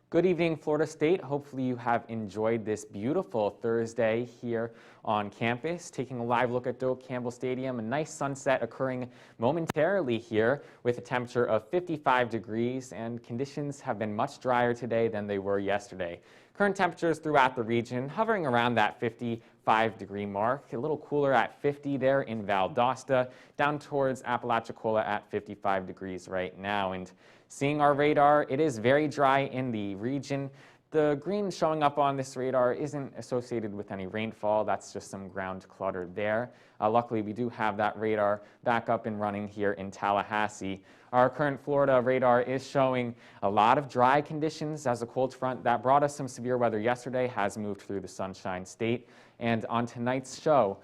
Good evening, Florida State. Hopefully you have enjoyed this beautiful Thursday here on campus. Taking a live look at Doak Campbell Stadium, a nice sunset occurring momentarily here with a temperature of 55 degrees, and conditions have been much drier today than they were yesterday. Current temperatures throughout the region hovering around that 55-degree mark, a little cooler at 50 there in Valdosta, down towards Apalachicola at 55 degrees right now. And seeing our radar, it is very dry in the region. The green showing up on this radar isn't associated with any rainfall. That's just some ground clutter there. Luckily, we do have that radar back up and running here in Tallahassee. Our current Florida radar is showing a lot of dry conditions as a cold front that brought us some severe weather yesterday has moved through the Sunshine State. And on tonight's show,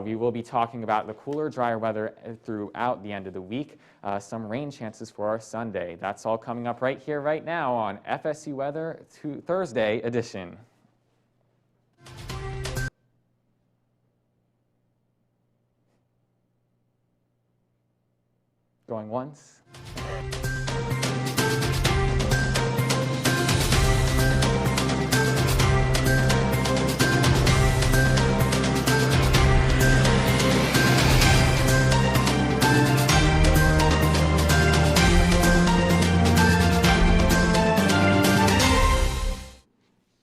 we will be talking about the cooler, drier weather throughout the end of the week. Some rain chances for our Sunday. That's all coming up right here, right now on FSU Weather Thursday edition. Going once.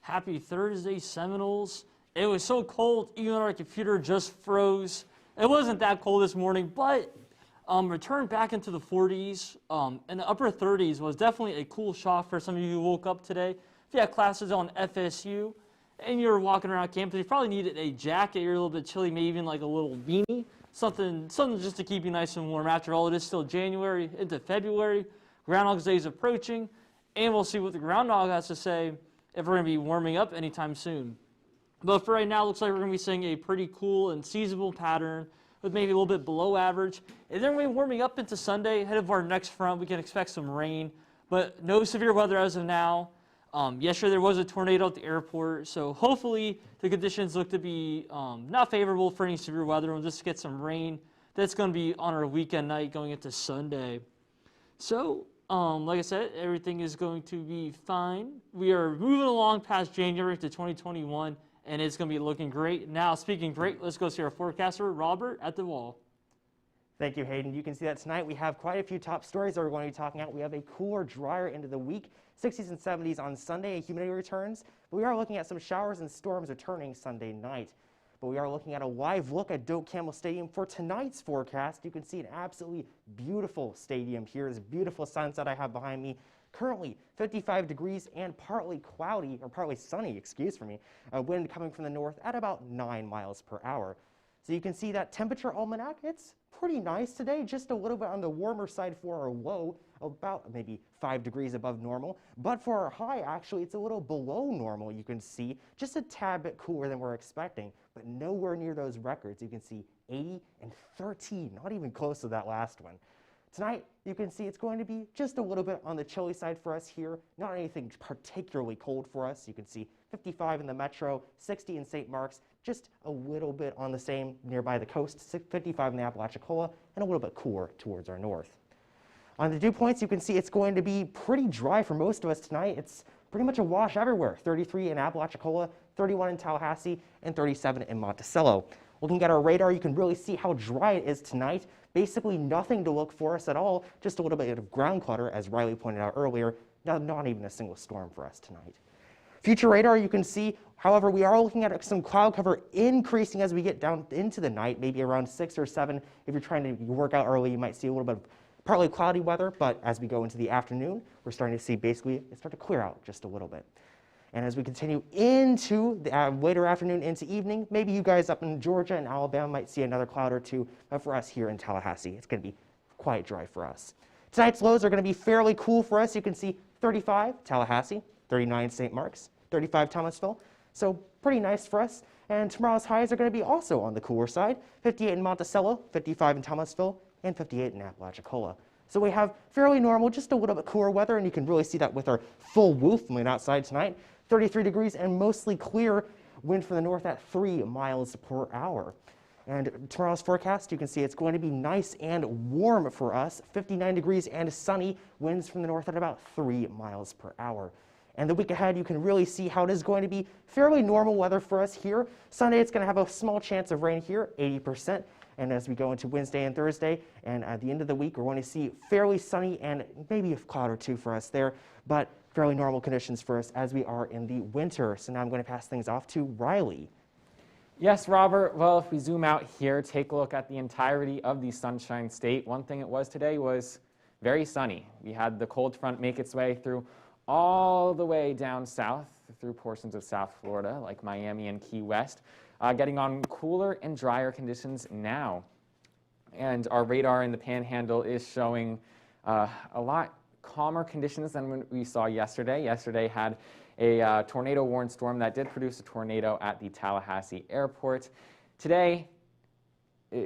Happy Thursday, Seminoles. It was so cold, even our computer just froze. It wasn't that cold this morning, but returned back into the 40s and the upper 30s was definitely a cool shock for some of you who woke up today. If you had classes on FSU and you're walking around campus, you probably needed a jacket. You're a little bit chilly, maybe even like a little beanie, something just to keep you nice and warm. After all, it is still January into February. Groundhog's Day is approaching, and we'll see what the groundhog has to say if we're going to be warming up anytime soon. But for right now, it looks like we're going to be seeing a pretty cool and seasonable pattern with maybe a little bit below average. And then we're warming up into Sunday. Ahead of our next front, we can expect some rain, but no severe weather as of now. Yesterday, there was a tornado at the airport, so hopefully the conditions look to be not favorable for any severe weather. We'll just get some rain. That's going to be on our weekend night going into Sunday. So, like I said, everything is going to be fine. We are moving along past January to 2021, and it's going to be looking great. Now, speaking great, let's go see our forecaster, Robert, at the wall. Thank you, Hayden. You can see that tonight we have quite a few top stories that we're going to be talking about. We have a cooler, drier end of the week, 60s and 70s on Sunday, humidity returns. But we are looking at some showers and storms returning Sunday night. But we are looking at a live look at Doak Campbell Stadium for tonight's forecast. You can see an absolutely beautiful stadium here. This beautiful sunset I have behind me. Currently 55 degrees and partly cloudy, or partly sunny, excuse me, wind coming from the north at about 9 miles per hour. So you can see that temperature almanac, it's pretty nice today, just a little bit on the warmer side for our low, about maybe 5 degrees above normal. But for our high, actually, it's a little below normal, you can see, just a tad bit cooler than we're expecting, but nowhere near those records. You can see 80 and 13, not even close to that last one. Tonight, you can see it's going to be just a little bit on the chilly side for us here, not anything particularly cold for us. You can see 55 in the metro, 60 in St. Mark's, just a little bit on the same nearby the coast, 55 in the Apalachicola, and a little bit cooler towards our north. On the dew points, you can see it's going to be pretty dry for most of us tonight. It's pretty much a wash everywhere, 33 in Apalachicola, 31 in Tallahassee, and 37 in Monticello. Looking at our radar, you can really see how dry it is tonight. Basically nothing to look for us at all, just a little bit of ground clutter, as Riley pointed out earlier. Not even a single storm for us tonight. Future radar, you can see, however, we are looking at some cloud cover increasing as we get down into the night, maybe around 6 or 7. If you're trying to work out early, you might see a little bit of partly cloudy weather, but as we go into the afternoon, we're starting to see basically it start to clear out just a little bit. And as we continue into the later afternoon into evening, maybe you guys up in Georgia and Alabama might see another cloud or two, but for us here in Tallahassee, it's going to be quite dry for us. Tonight's lows are going to be fairly cool for us. You can see 35 Tallahassee, 39 St. Mark's, 35 Thomasville, so pretty nice for us. And tomorrow's highs are going to be also on the cooler side, 58 in Monticello, 55 in Thomasville, and 58 in Apalachicola. So we have fairly normal, just a little bit cooler weather, and you can really see that with our full woof when outside tonight. 33 degrees and mostly clear, wind from the north at 3 miles per hour. And tomorrow's forecast, you can see it's going to be nice and warm for us, 59 degrees and sunny, winds from the north at about 3 miles per hour. And the week ahead, you can really see how it is going to be fairly normal weather for us here. Sunday, it's going to have a small chance of rain here, 80%. And as we go into Wednesday and Thursday, and at the end of the week, we're going to see fairly sunny and maybe a cloud or two for us there, but fairly normal conditions for us as we are in the winter. So now I'm going to pass things off to Riley. Yes, Robert. Well, if we zoom out here, take a look at the entirety of the Sunshine State. One thing it was today was very sunny. We had the cold front make its way through all the way down south through portions of South Florida, like Miami and Key West, getting on cooler and drier conditions now. And our radar in the Panhandle is showing a lot calmer conditions than what we saw yesterday. Yesterday had a tornado-warned storm that did produce a tornado at the Tallahassee airport. Today,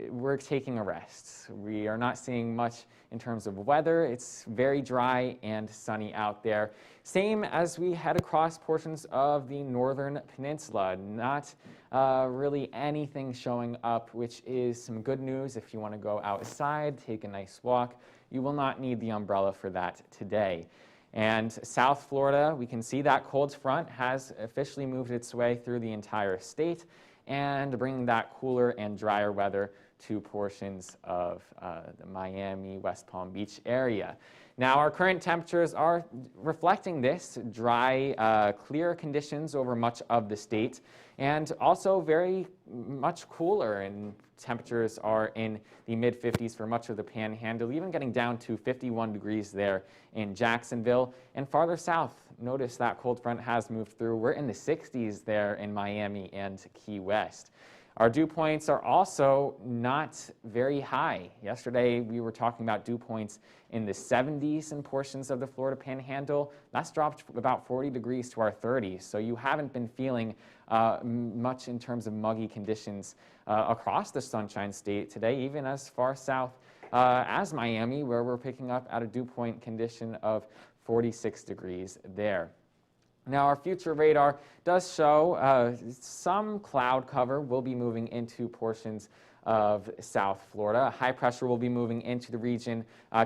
we're taking a rest. We are not seeing much in terms of weather. It's very dry and sunny out there. Same as we head across portions of the northern peninsula. Not really anything showing up, which is some good news if you want to go outside, take a nice walk. You will not need the umbrella for that today. And South Florida, we can see that cold front has officially moved its way through the entire state and bringing that cooler and drier weather to portions of the Miami, West Palm Beach area. Now, our current temperatures are reflecting this dry, clear conditions over much of the state, and also very much cooler, and temperatures are in the mid-50s for much of the Panhandle, even getting down to 51 degrees there in Jacksonville. And farther south, notice that cold front has moved through. We're in the 60s there in Miami and Key West. Our dew points are also not very high. Yesterday, we were talking about dew points in the 70s in portions of the Florida Panhandle. That's dropped about 40 degrees to our 30s, so you haven't been feeling much in terms of muggy conditions across the Sunshine State today, even as far south as Miami, where we're picking up at a dew point condition of 46 degrees there. Now, our future radar does show some cloud cover will be moving into portions of South Florida. High pressure will be moving into the region,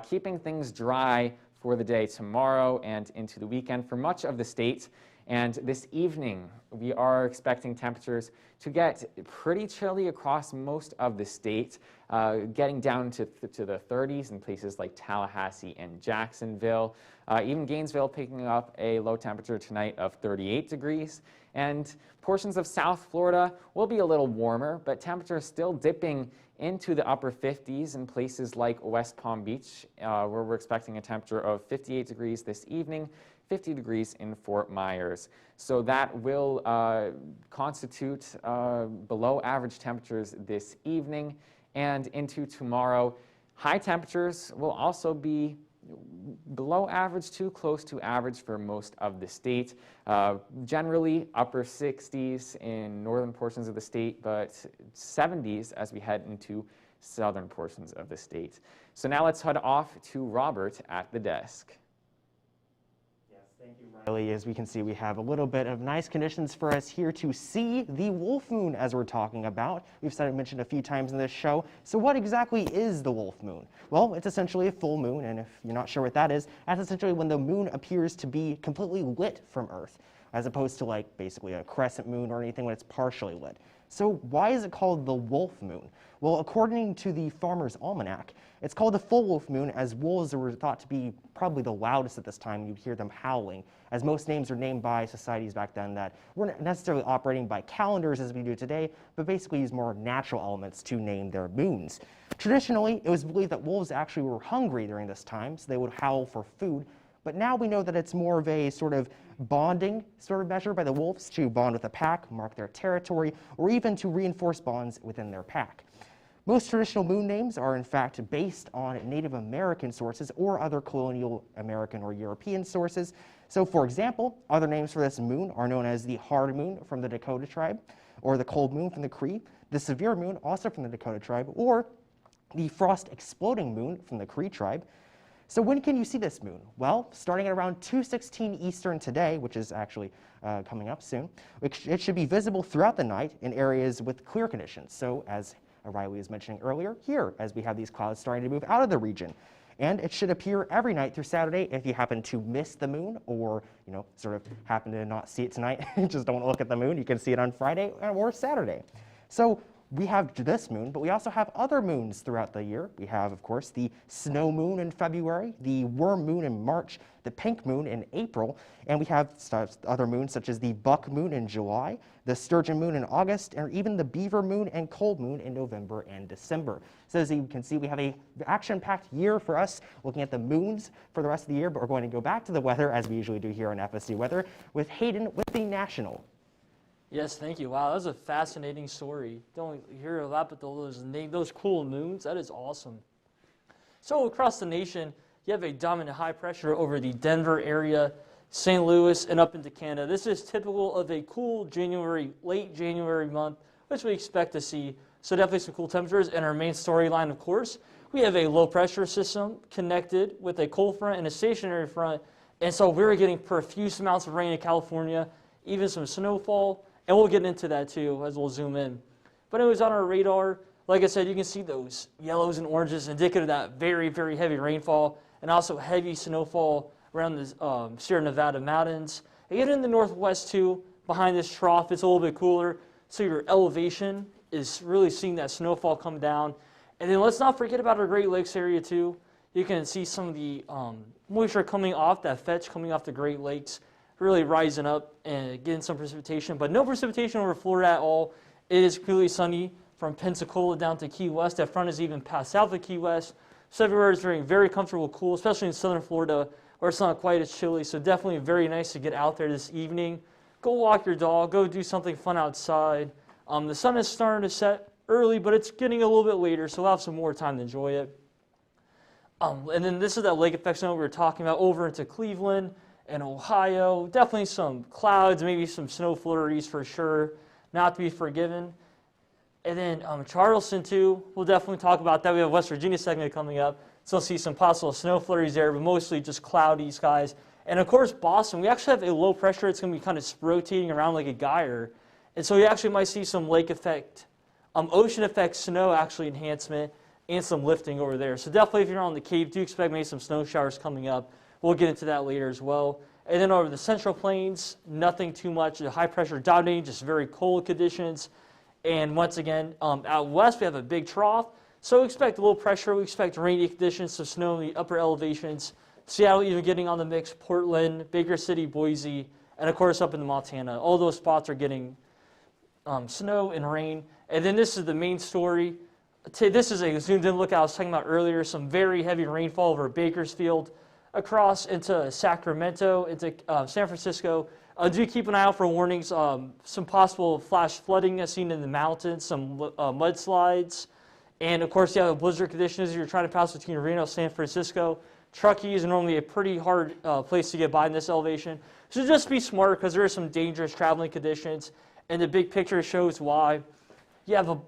keeping things dry for the day tomorrow and into the weekend for much of the state. And this evening, we are expecting temperatures to get pretty chilly across most of the state, getting down to the 30s in places like Tallahassee and Jacksonville. Even Gainesville picking up a low temperature tonight of 38 degrees. And portions of South Florida will be a little warmer, but temperatures still dipping into the upper 50s in places like West Palm Beach, where we're expecting a temperature of 58 degrees this evening, 50 degrees in Fort Myers. So that will constitute below average temperatures this evening and into tomorrow. High temperatures will also be below average to close to average for most of the state. Generally upper 60s in northern portions of the state, but 70s as we head into southern portions of the state. So now let's head off to Robert at the desk. Thank you, Riley. As we can see, we have a little bit of nice conditions for us here to see the wolf moon as we're talking about. We've mentioned a few times in this show. So what exactly is the wolf moon? Well, it's essentially a full moon, and if you're not sure what that is, that's essentially when the moon appears to be completely lit from Earth, as opposed to like basically a crescent moon or anything when it's partially lit. So why is it called the wolf moon? Well, according to the Farmer's Almanac, it's called the full wolf moon as wolves were thought to be probably the loudest at this time. You'd hear them howling, as most names are named by societies back then that weren't necessarily operating by calendars as we do today, but basically use more natural elements to name their moons. Traditionally, it was believed that wolves actually were hungry during this time, so they would howl for food. But now we know that it's more of a sort of bonding sort of measure by the wolves to bond with the pack, mark their territory, or even to reinforce bonds within their pack. Most traditional moon names are in fact based on Native American sources or other colonial American or European sources. So for example, other names for this moon are known as the hard moon from the Dakota tribe, or the cold moon from the Cree, the severe moon also from the Dakota tribe, or the frost exploding moon from the Cree tribe. So when can you see this moon? Well, starting at around 2:16 Eastern today, which is actually coming up soon, it should be visible throughout the night in areas with clear conditions. So as Riley was mentioning earlier, here, as we have these clouds starting to move out of the region. and it should appear every night through Saturday. If you happen to miss the moon or, sort of happen to not see it tonight, just don't look at the moon, you can see it on Friday or Saturday. So we have this moon, but we also have other moons throughout the year. We have, of course, the snow moon in February, the worm moon in March, the pink moon in April, and we have other moons such as the buck moon in July, the sturgeon moon in August, and even the beaver moon and cold moon in November and December. So as you can see, we have an action-packed year for us looking at the moons for the rest of the year, but we're going to go back to the weather as we usually do here on FSU Weather with Hayden with the National. Yes, thank you. Wow, that was a fascinating story. Don't hear a lot, but those cool moons, that is awesome. So across the nation, you have a dominant high pressure over the Denver area, St. Louis, and up into Canada. This is typical of a cool late January month, which we expect to see. So definitely some cool temperatures. And our main storyline, of course, we have a low pressure system connected with a cold front and a stationary front. And so we're getting profuse amounts of rain in California, even some snowfall. And we'll get into that too as we'll zoom in. But anyways, on our radar, like I said, you can see those yellows and oranges indicative of that very, very heavy rainfall and also heavy snowfall around the Sierra Nevada mountains. And even in the northwest too, behind this trough, it's a little bit cooler. So your elevation is really seeing that snowfall come down. And then let's not forget about our Great Lakes area too. You can see some of the moisture coming off, that fetch coming off the Great Lakes, really rising up and getting some precipitation, but no precipitation over Florida at all. It is completely sunny from Pensacola down to Key West. That front is even past south of Key West. So everywhere is very, very comfortable, cool, especially in southern Florida where it's not quite as chilly. So definitely very nice to get out there this evening. Go walk your dog, go do something fun outside. The sun is starting to set early, but it's getting a little bit later, so we'll have some more time to enjoy it. And then this is that lake effect zone we were talking about over into Cleveland and Ohio. Definitely some clouds, maybe some snow flurries for sure, not to be forgiven. And then Charleston too, we'll definitely talk about that. We have West Virginia segment coming up, so we'll see some possible snow flurries there, but mostly just cloudy skies. And of course Boston, we actually have a low pressure. It's going to be kind of rotating around like a gyre. And so you actually might see some lake effect, ocean effect snow actually enhancement and some lifting over there. So definitely if you're on the Cape, do expect maybe some snow showers coming up. We'll get into that later as well. And then over the Central Plains, nothing too much. The high pressure dominating, just very cold conditions. And once again, out west, we have a big trough. So we expect a little pressure. We expect rainy conditions, so snow in the upper elevations. Seattle even getting on the mix, Portland, Baker City, Boise, and of course up in the Montana. All those spots are getting snow and rain. And then this is the main story. This is a zoomed in look I was talking about earlier. Some very heavy rainfall over Bakersfield, across into Sacramento, into San Francisco. Do keep an eye out for warnings. Some possible flash flooding as seen in the mountains, some mudslides. And of course, you have blizzard conditions. You're trying to pass between Reno and San Francisco. Truckee is normally a pretty hard place to get by in this elevation. So just be smart because there are some dangerous traveling conditions. And the big picture shows why. You have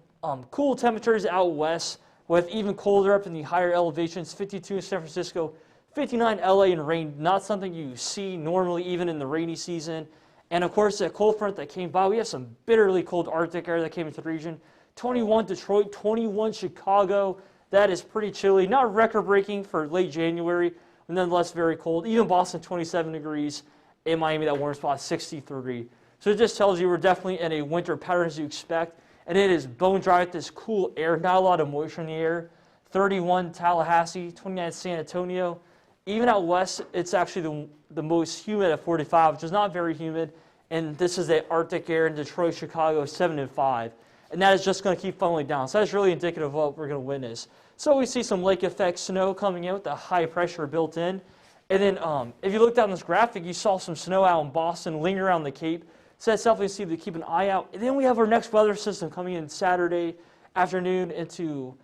cool temperatures out west with even colder up in the higher elevations, 52 in San Francisco, 59 LA and rain, not something you see normally even in the rainy season. And of course, that cold front that came by, we have some bitterly cold Arctic air that came into the region. 21 Detroit, 21 Chicago. That is pretty chilly. Not record-breaking for late January, but nonetheless very cold. Even Boston, 27 degrees. In Miami, that warm spot, 63. So it just tells you we're definitely in a winter pattern as you expect. And it is bone dry with this cool air, not a lot of moisture in the air. 31 Tallahassee, 29 San Antonio. Even out west, it's actually the most humid at 45, which is not very humid. And this is the Arctic air in Detroit, Chicago, 7 and 5. And that is just going to keep funneling down. So that's really indicative of what we're going to witness. So we see some lake effect snow coming in with the high pressure built in. And then if you look down this graphic, you saw some snow out in Boston, linger around the Cape. So that's definitely something to keep an eye out. And then we have our next weather system coming in Saturday afternoon into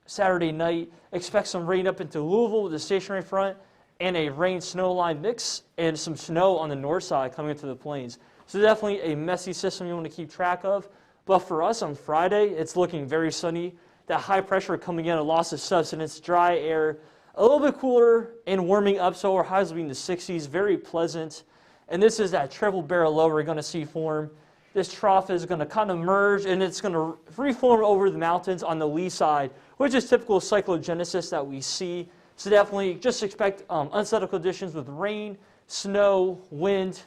Saturday night. Expect some rain up into Louisville with a stationary front and a rain-snow line mix and some snow on the north side coming into the plains. So definitely a messy system you want to keep track of. But for us on Friday, it's looking very sunny. That high pressure coming in, a loss of substance, dry air, a little bit cooler and warming up. So our highs will be in the 60s, very pleasant. And this is that triple barrel low we're going to see form. this trough is going to kind of merge and it's going to reform over the mountains on the lee side, which is typical cyclogenesis that we see. So definitely just expect unsettled conditions with rain, snow, wind,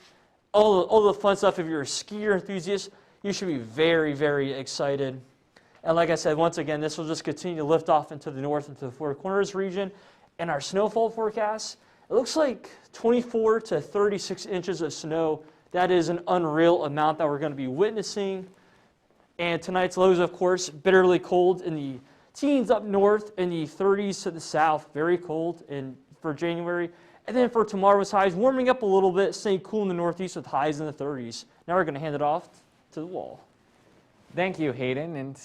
all the fun stuff. If you're a skier enthusiast, you should be very, very excited. And like I said, once again, this will just continue to lift off into the north, into the Four Corners region. And our snowfall forecast, it looks like 24 to 36 inches of snow. That is an unreal amount that we're going to be witnessing. And tonight's lows, of course, bitterly cold in the teens up north, in the 30s to the south, very cold for January. And then for tomorrow's highs, warming up a little bit, staying cool in the northeast with highs in the 30s. Now we're going to hand it off to the wall. Thank you, Hayden. And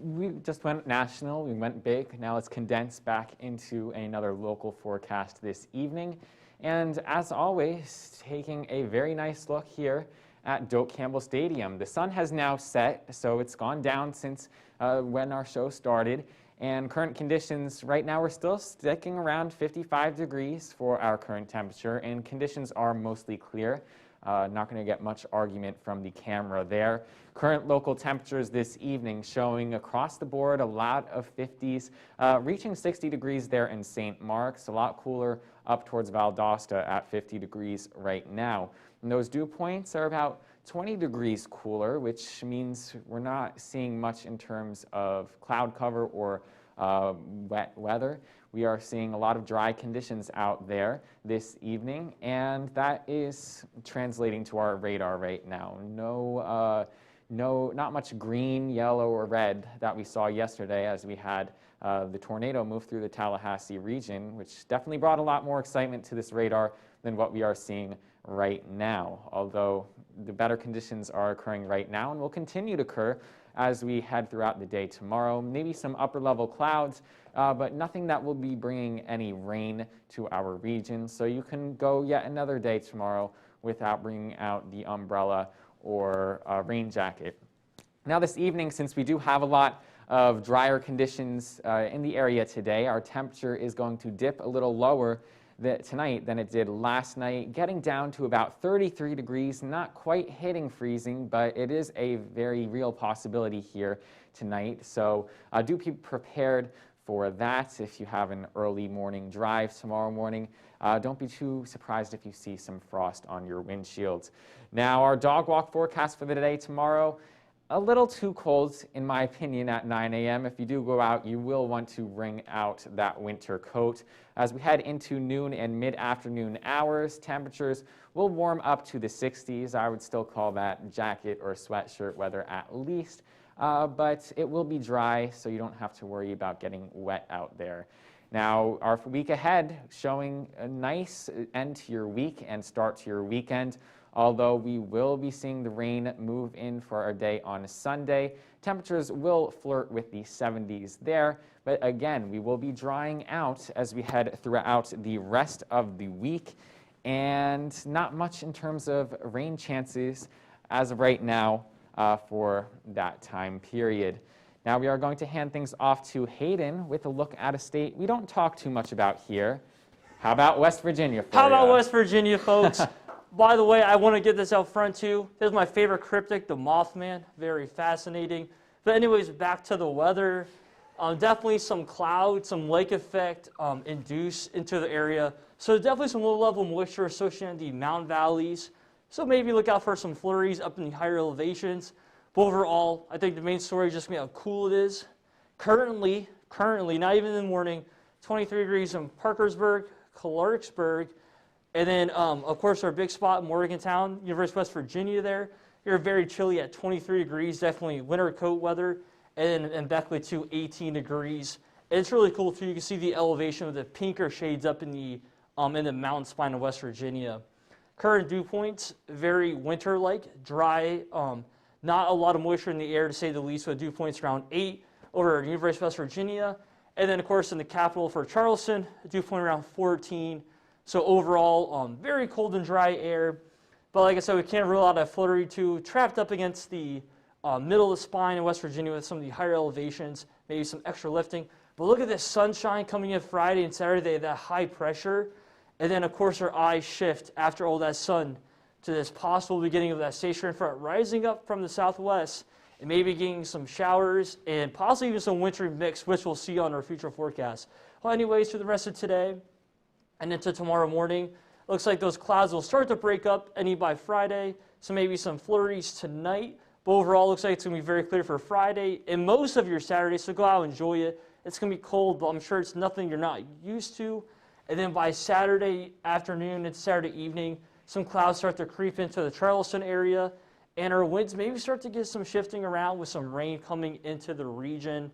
we just went national, we went big. Now let's condense back into another local forecast this evening. And as always, taking a very nice look here at Doak Campbell Stadium. The sun has now set, so it's gone down since when our show started. And current conditions right now, we're still sticking around 55 degrees for our current temperature, and conditions are mostly clear. Not going to get much argument from the camera there. Current local temperatures this evening showing across the board a lot of 50s, reaching 60 degrees there in St. Mark's, a lot cooler up towards Valdosta at 50 degrees right now. And those dew points are about 20 degrees cooler, which means we're not seeing much in terms of cloud cover or wet weather. We are seeing a lot of dry conditions out there this evening, and that is translating to our radar right now. Not much green, yellow, or red that we saw yesterday as we had the tornado move through the Tallahassee region, which definitely brought a lot more excitement to this radar than what we are seeing right now, although the better conditions are occurring right now and will continue to occur as we head throughout the day tomorrow. Maybe some upper level clouds, but nothing that will be bringing any rain to our region. So you can go yet another day tomorrow without bringing out the umbrella or a rain jacket. Now this evening, since we do have a lot of drier conditions in the area today, our temperature is going to dip a little lower tonight than it did last night, getting down to about 33 degrees, not quite hitting freezing, but it is a very real possibility here tonight. So do be prepared for that if you have an early morning drive tomorrow morning. Don't be too surprised if you see some frost on your windshields. Now our dog walk forecast for the day tomorrow, a little too cold, in my opinion, at 9 a.m. If you do go out, you will want to bring out that winter coat. As we head into noon and mid-afternoon hours, temperatures will warm up to the 60s. I would still call that jacket or sweatshirt weather at least, but it will be dry, so you don't have to worry about getting wet out there. Now, our week ahead showing a nice end to your week and start to your weekend. Although we will be seeing the rain move in for our day on Sunday. Temperatures will flirt with the 70s there, but again, we will be drying out as we head throughout the rest of the week, and not much in terms of rain chances as of right now for that time period. Now we are going to hand things off to Hayden with a look at a state we don't talk too much about here. How about West Virginia for How about ya? West Virginia, folks? By the way, I want to get this out front too. This is my favorite cryptid, the Mothman. Very fascinating. But anyways, back to the weather. Definitely some cloud, some lake effect induced into the area. So definitely some low-level moisture associated in the mountain valleys. So maybe look out for some flurries up in the higher elevations. But overall, I think the main story is just going to be how cool it is. Currently, not even in the morning, 23 degrees in Parkersburg, Clarksburg, and then, of course, our big spot, Morgantown, University of West Virginia there. You're very chilly at 23 degrees, definitely winter coat weather. And then in Beckley, too, 18 degrees. And it's really cool, too. You can see the elevation of the pinker shades up in the mountain spine of West Virginia. Current dew points, very winter-like, dry, not a lot of moisture in the air, to say the least, with dew points around 8 over University of West Virginia. And then, of course, in the capital for Charleston, dew point around 14. So overall, very cold and dry air. But like I said, we can't rule out a flurry too. Trapped up against the middle of the spine in West Virginia with some of the higher elevations, maybe some extra lifting. But look at this sunshine coming in Friday and Saturday, that high pressure. And then, of course, our eyes shift after all that sun to this possible beginning of that stationary front rising up from the southwest and maybe getting some showers and possibly even some wintry mix, which we'll see on our future forecast. Well, anyways, for the rest of today and into tomorrow morning, looks like those clouds will start to break up any by Friday, so maybe some flurries tonight. But overall, looks like it's going to be very clear for Friday and most of your Saturday, so go out and enjoy it. It's going to be cold, but I'm sure it's nothing you're not used to. And then by Saturday afternoon and Saturday evening, some clouds start to creep into the Charleston area, and our winds maybe start to get some shifting around with some rain coming into the region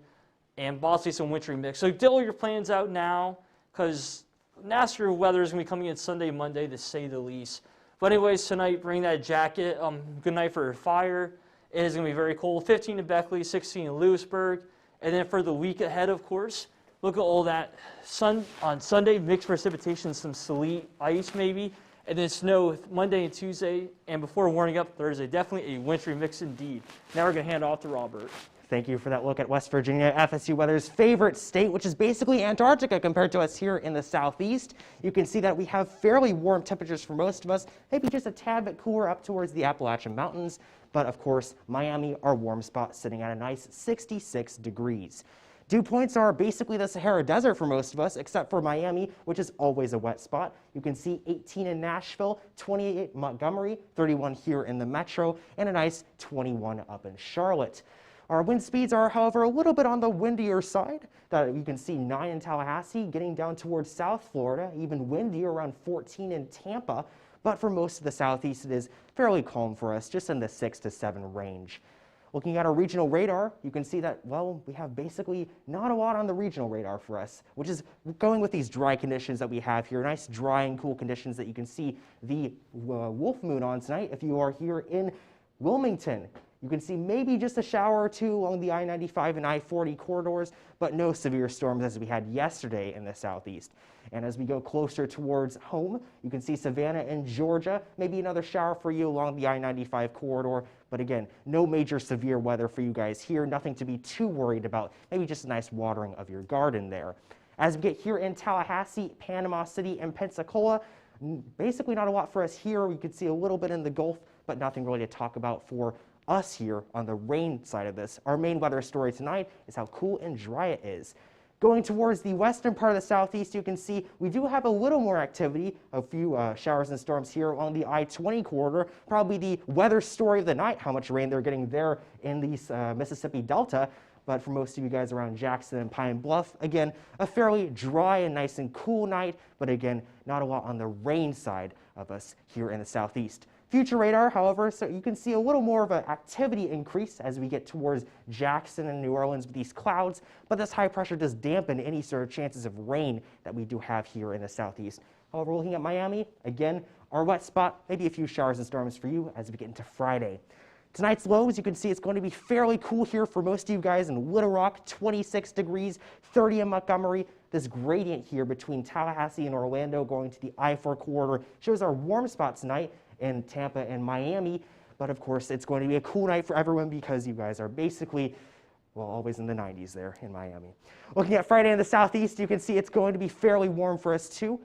and possibly some wintry mix. So deal your plans out now, because nastier weather is going to be coming in Sunday, Monday, to say the least. But anyways, tonight, bring that jacket. Good night for your fire. It is going to be very cold. 15 in Beckley, 16 in Lewisburg. And then for the week ahead, of course, look at all that sun on Sunday, mixed precipitation, some sleet, ice maybe, and then snow Monday and Tuesday, and before warming up Thursday. Definitely a wintry mix indeed. Now we're going to hand off to Robert. Thank you for that look at West Virginia, FSU weather's favorite state, which is basically Antarctica compared to us here in the southeast. You can see that we have fairly warm temperatures for most of us, maybe just a tad bit cooler up towards the Appalachian Mountains. But of course, Miami, our warm spot, sitting at a nice 66 degrees. Dew points are basically the Sahara Desert for most of us, except for Miami, which is always a wet spot. You can see 18 in Nashville, 28 in Montgomery, 31 here in the metro, and a nice 21 up in Charlotte. Our wind speeds are, however, a little bit on the windier side. You can see 9 in Tallahassee, getting down towards South Florida, even windier around 14 in Tampa. But for most of the southeast, it is fairly calm for us, just in the 6 to 7 range. Looking at our regional radar, you can see that, well, we have basically not a lot on the regional radar for us, which is going with these dry conditions that we have here, nice dry and cool conditions that you can see the wolf moon on tonight. If you are here in Wilmington, you can see maybe just a shower or two along the I-95 and I-40 corridors, but no severe storms as we had yesterday in the southeast. And as we go closer towards home, you can see Savannah and Georgia, maybe another shower for you along the I-95 corridor. But again, no major severe weather for you guys here, nothing to be too worried about, maybe just a nice watering of your garden there. As we get here in Tallahassee, Panama City, and Pensacola, basically not a lot for us here. We could see a little bit in the Gulf, but nothing really to talk about for us here on the rain side of this. Our main weather story tonight is how cool and dry it is. Going towards the western part of the southeast, you can see we do have a little more activity, a few showers and storms here along the I-20 corridor. Probably the weather story of the night, how much rain they're getting there in the Mississippi Delta. But for most of you guys around Jackson and Pine Bluff, again, a fairly dry and nice and cool night, but again, not a lot on the rain side of us here in the southeast. Future radar, however, so you can see a little more of an activity increase as we get towards Jackson and New Orleans with these clouds, but this high pressure does dampen any sort of chances of rain that we do have here in the southeast. However, looking at Miami, again, our wet spot, maybe a few showers and storms for you as we get into Friday. Tonight's lows, you can see it's going to be fairly cool here for most of you guys in Little Rock, 26 degrees, 30 in Montgomery. This gradient here between Tallahassee and Orlando going to the I-4 corridor shows our warm spot tonight in Tampa and Miami. But of course, it's going to be a cool night for everyone because you guys are basically, well, always in the 90s there in Miami. Looking at Friday in the southeast, you can see it's going to be fairly warm for us too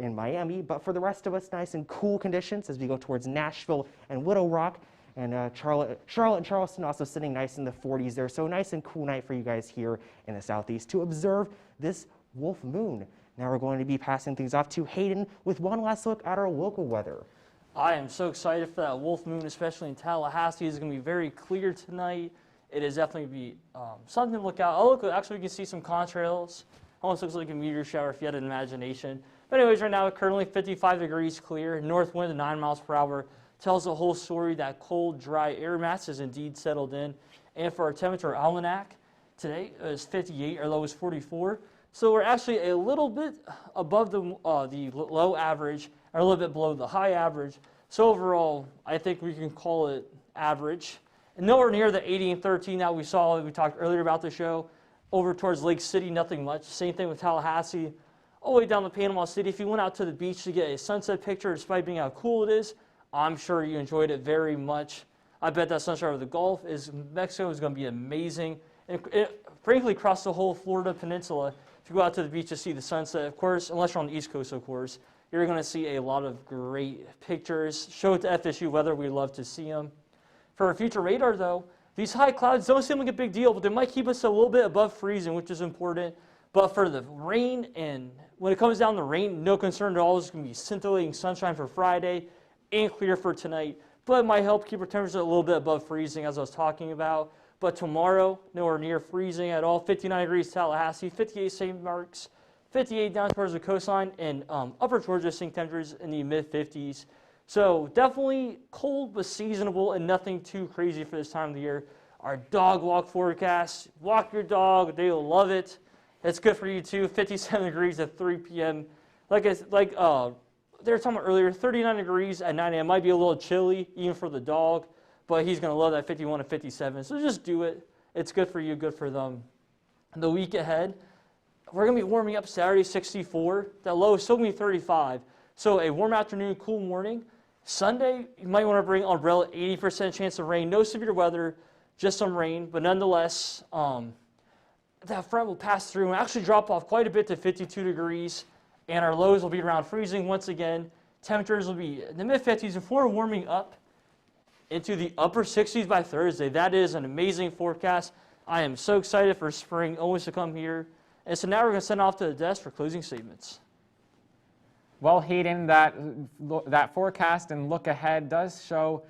in Miami. But for the rest of us, nice and cool conditions as we go towards Nashville and Little Rock. And Charlotte and Charleston also sitting nice in the 40s there. So nice and cool night for you guys here in the southeast to observe this wolf moon. Now we're going to be passing things off to Hayden with one last look at our local weather. I am so excited for that wolf moon, especially in Tallahassee. It's going to be very clear tonight. It is definitely be something to look out. Oh, look, actually, we can see some contrails. Almost looks like a meteor shower if you had an imagination. But anyways, right now, currently 55 degrees clear. North wind at 9 miles per hour. Tells the whole story that cold, dry air mass has indeed settled in. And for our temperature almanac, today is 58, our low is 44. So we're actually a little bit above the low average, or a little bit below the high average. So overall, I think we can call it average. And nowhere near the 80 and 13 that we saw, we talked earlier about the show. Over towards Lake City, nothing much. Same thing with Tallahassee. All the way down to Panama City. If you went out to the beach to get a sunset picture, despite being how cool it is, I'm sure you enjoyed it very much. I bet that sunset over the Gulf Mexico is going to be amazing. And frankly, across the whole Florida peninsula, if you go out to the beach to see the sunset, of course, unless you're on the East Coast, of course, You're going to see a lot of great pictures. Show it to FSU weather. We'd love to see them. For our future radar, though, these high clouds don't seem like a big deal, but they might keep us a little bit above freezing, which is important. But for the rain, and when it comes down to rain, no concern at all. It's going to be scintillating sunshine for Friday and clear for tonight. But it might help keep our temperature a little bit above freezing, as I was talking about. But tomorrow, nowhere near freezing at all. 59 degrees Tallahassee, 58 St. Mark's, 58 down towards the coastline, and upper Georgia seeing temperatures in the mid-50s. So definitely cold but seasonable and nothing too crazy for this time of the year. Our dog walk forecast, walk your dog, they will love it. It's good for you too, 57 degrees at 3 p.m. Like they were talking about earlier, 39 degrees at 9 a.m. Might be a little chilly even for the dog, but he's going to love that 51 to 57. So just do it. It's good for you, good for them. The week ahead, we're going to be warming up Saturday, 64. That low is still going to be 35. So a warm afternoon, cool morning. Sunday, you might want to bring umbrella, 80% chance of rain. No severe weather, just some rain. But nonetheless, that front will pass through and actually drop off quite a bit to 52 degrees. And our lows will be around freezing once again. Temperatures will be in the mid-50s before warming up into the upper 60s by Thursday. That is an amazing forecast. I am so excited for spring always to come here. And so now we're going to send off to the desk for closing statements. Well, Hayden, that forecast and look ahead does show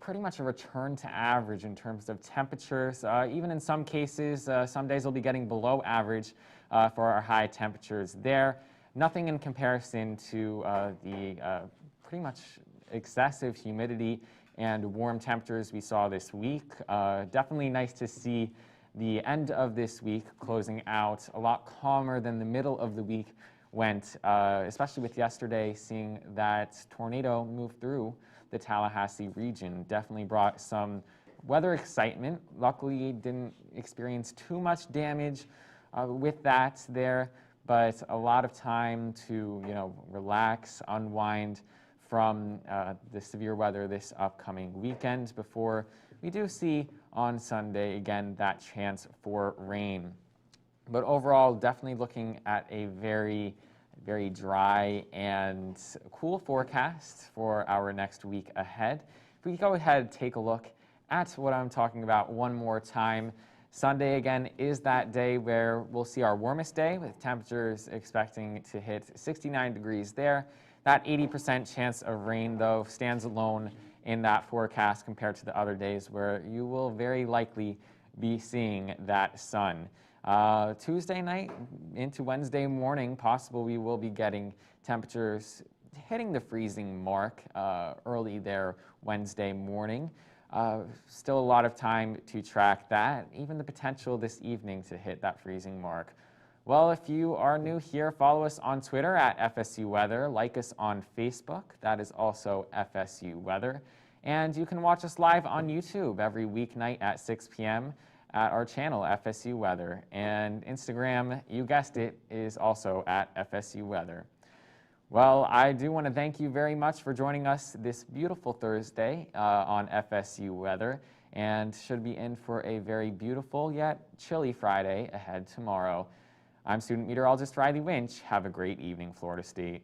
pretty much a return to average in terms of temperatures. Even in some cases, some days we'll be getting below average for our high temperatures there. Nothing in comparison to the pretty much excessive humidity and warm temperatures we saw this week. Definitely nice to see the end of this week closing out a lot calmer than the middle of the week went, especially with yesterday seeing that tornado move through the Tallahassee region. Definitely brought some weather excitement. Luckily, didn't experience too much damage with that there, but a lot of time to relax, unwind from the severe weather this upcoming weekend before we do see on Sunday again that chance for rain. But overall, definitely looking at a very dry and cool forecast for our next week ahead. If we go ahead and take a look at what I'm talking about one more time. Sunday again is that day where we'll see our warmest day with temperatures expecting to hit 69 degrees there. That 80% chance of rain though stands alone in that forecast compared to the other days where you will very likely be seeing that sun. Tuesday night into Wednesday morning, possible we will be getting temperatures hitting the freezing mark early there Wednesday morning. Still a lot of time to track that, even the potential this evening to hit that freezing mark. Well, if you are new here, follow us on Twitter at FSU Weather, like us on Facebook, that is also FSU Weather, and you can watch us live on YouTube every weeknight at 6 p.m. at our channel, FSU Weather. And Instagram, you guessed it, is also at FSU Weather. Well, I do want to thank you very much for joining us this beautiful Thursday on FSU Weather, and should be in for a very beautiful yet chilly Friday ahead tomorrow. I'm student meteorologist Riley Winch. Have a great evening, Florida State.